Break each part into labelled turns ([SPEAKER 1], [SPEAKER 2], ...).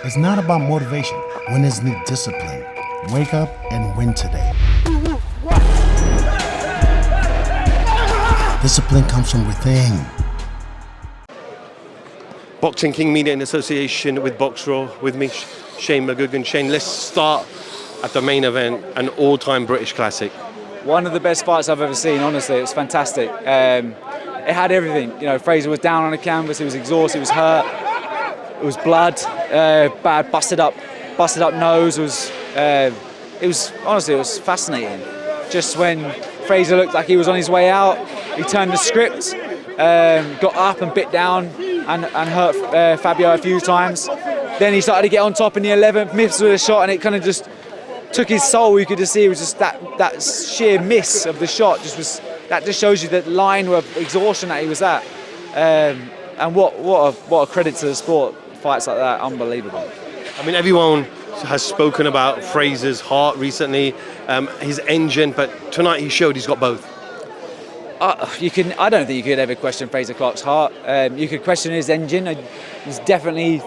[SPEAKER 1] It's not about motivation. Winners need discipline. Wake up and win today. Discipline comes from within.
[SPEAKER 2] Boxing King Media in association with Boxraw, with me, Shane McGUIGAN. Shane, let's start at the main event, an all-time British classic.
[SPEAKER 3] One of the best fights I've ever seen, honestly. It was fantastic. It had everything. You know, Fraser was down on the canvas, he was exhausted, he was hurt. It was blood, bad, busted up nose. It was honestly, it was fascinating. Just when Fraser looked like he was on his way out, he turned the script, got up and bit down and hurt Fabio a few times. Then he started to get on top in the 11th, missed with a shot, and it kind of just took his soul. You could just see it was just that sheer miss of the shot. That just shows you that line of exhaustion that he was at. And what a credit to the sport. Fights like that, unbelievable.
[SPEAKER 2] I mean, everyone has spoken about Fraser's heart recently, his engine, but tonight he showed he's got both.
[SPEAKER 3] I don't think you could ever question Fraser Clark's heart. You could question his engine. There's definitely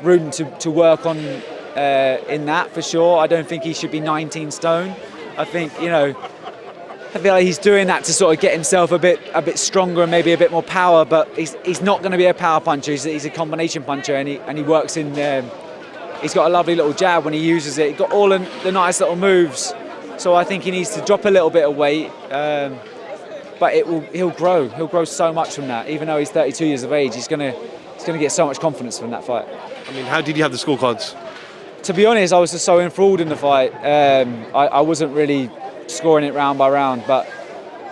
[SPEAKER 3] room to work on in that for sure. I don't think he should be 19 stone. I think, I feel like he's doing that to sort of get himself a bit stronger and maybe a bit more power, but he's not going to be a power puncher. He's a combination puncher, and he works in. He's got a lovely little jab when he uses it. He's got all the nice little moves. So I think he needs to drop a little bit of weight, but he'll grow. He'll grow so much from that. Even though he's 32 years of age, he's going to get so much confidence from that fight.
[SPEAKER 2] I mean, how did you have the scorecards?
[SPEAKER 3] To be honest, I was just so enthralled in the fight. I wasn't really scoring it round by round, but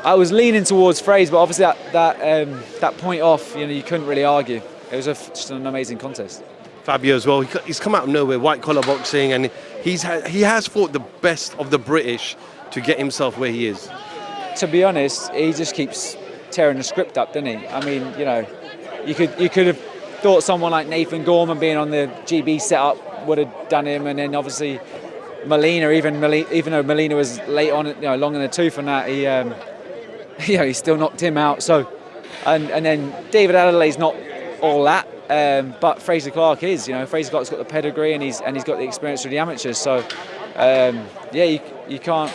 [SPEAKER 3] I was leaning towards Fraser. But obviously that point off, you couldn't really argue. It was just an amazing contest.
[SPEAKER 2] Fabio as well. He's come out of nowhere, white collar boxing, and he has fought the best of the British to get himself where he is.
[SPEAKER 3] To be honest, he just keeps tearing the script up, doesn't he? I mean, you could have thought someone like Nathan Gorman being on the GB setup would have done him, and then obviously Molina, even though Molina was late on, long in the tooth on that, he still knocked him out. So, and then David Adelaide's not all that, but Fraser Clark is. Fraser Clark's got the pedigree and he's got the experience through the amateurs. So, you can't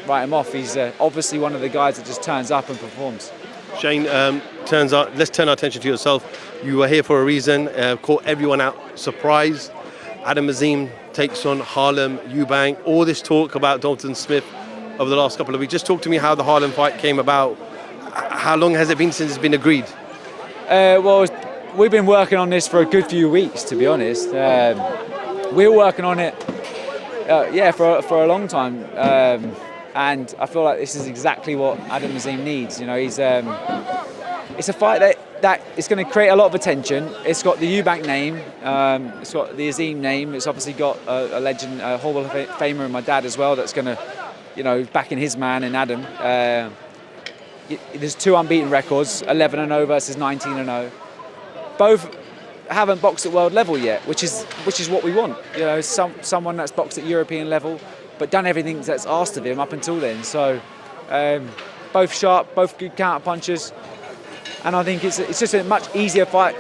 [SPEAKER 3] write him off. He's obviously one of the guys that just turns up and performs.
[SPEAKER 2] Shane, let's turn our attention to yourself. You were here for a reason. Caught everyone out surprised. AZIM takes on Harlem Eubank. All this talk about Dalton Smith over the last couple of weeks. Just talk to me how the Harlem fight came about. How long has it been since it's been agreed?
[SPEAKER 3] Well, we've been working on this for a good few weeks, to be honest. We're working on it, for a long time. And I feel like this is exactly what AZIM needs. It's a fight that is going to create a lot of attention. It's got the Eubank name, it's got the AZIM name. It's obviously got a legend, a Hall of Famer, and my dad as well. That's going to, backing his man in Adam. There's 2 unbeaten records, 11-0 versus 19-0. Both haven't boxed at world level yet, which is what we want. Someone that's boxed at European level, but done everything that's asked of him up until then. So both sharp, both good counter punchers. And I think it's just a much easier fight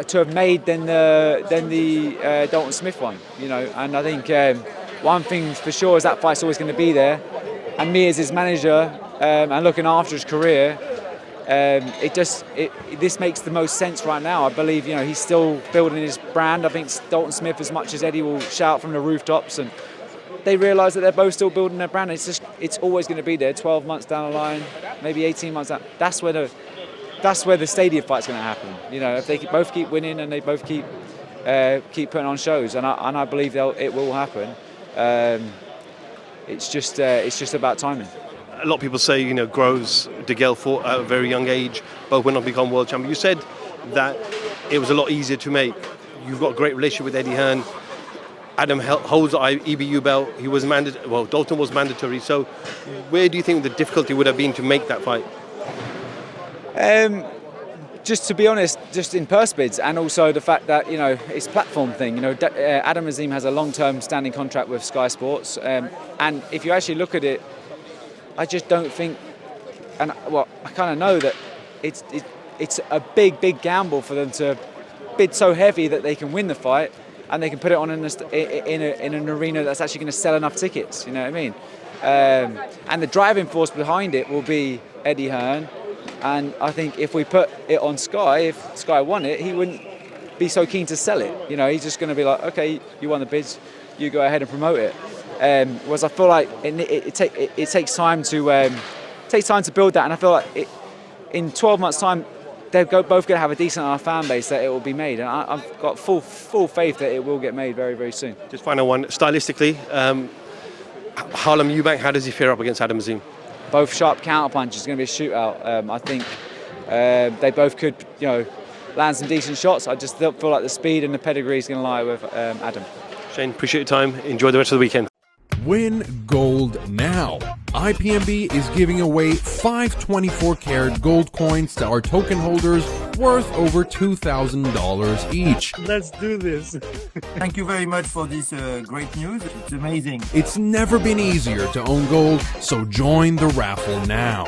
[SPEAKER 3] to have made than the Dalton Smith one, And I think one thing for sure is that fight's always going to be there. And me as his manager and looking after his career, this makes the most sense right now. I believe he's still building his brand. I think Dalton Smith, as much as Eddie will shout from the rooftops, and they realise that they're both still building their brand. It's always going to be there. 12 months down the line, maybe 18 months down. That's where the stadium fight's going to happen. If they both keep winning and they both keep putting on shows, and I believe it will happen. It's just about timing.
[SPEAKER 2] A lot of people say, Groves, DeGale fought at a very young age, both went on to become world champion. You said that it was a lot easier to make. You've got a great relationship with Eddie Hearn. Adam holds the EBU belt. Dalton was mandatory. So where do you think the difficulty would have been to make that fight?
[SPEAKER 3] Just to be honest, just in purse bids, and also the fact that it's a platform thing. AZIM has a long-term standing contract with Sky Sports, and if you actually look at it, I just don't think, I kind of know that it's a big gamble for them to bid so heavy that they can win the fight, and they can put it on in an arena that's actually going to sell enough tickets. You know what I mean? And the driving force behind it will be Eddie Hearn. And I think if we put it on Sky, if Sky won it, he wouldn't be so keen to sell it. You know, he's just going to be like, okay, you won the bids, you go ahead and promote it. Whereas I feel like it takes time to build that, and I feel like in 12 months' time, they're both going to have a decent enough fan base that it will be made, and I've got full faith that it will get made very, very soon.
[SPEAKER 2] Just final one, stylistically, Harlem Eubank, how does he fare up against Adam AZIM?
[SPEAKER 3] Both sharp counter punches. It's going to be a shootout. I think they both could, you know, land some decent shots. I just feel like the speed and the pedigree is going to lie with Adam.
[SPEAKER 2] Shane, appreciate your time. Enjoy the rest of the weekend.
[SPEAKER 4] Win gold now. IPMB is giving away 5 24-karat gold coins to our token holders worth over $2,000 each.
[SPEAKER 5] Let's do this.
[SPEAKER 6] Thank you very much for this great news. It's amazing.
[SPEAKER 4] It's never been easier to own gold, so join the raffle now.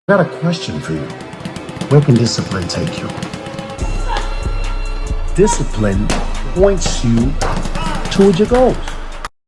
[SPEAKER 1] I got a question for you. Where can discipline take you? Discipline points you toward your goals.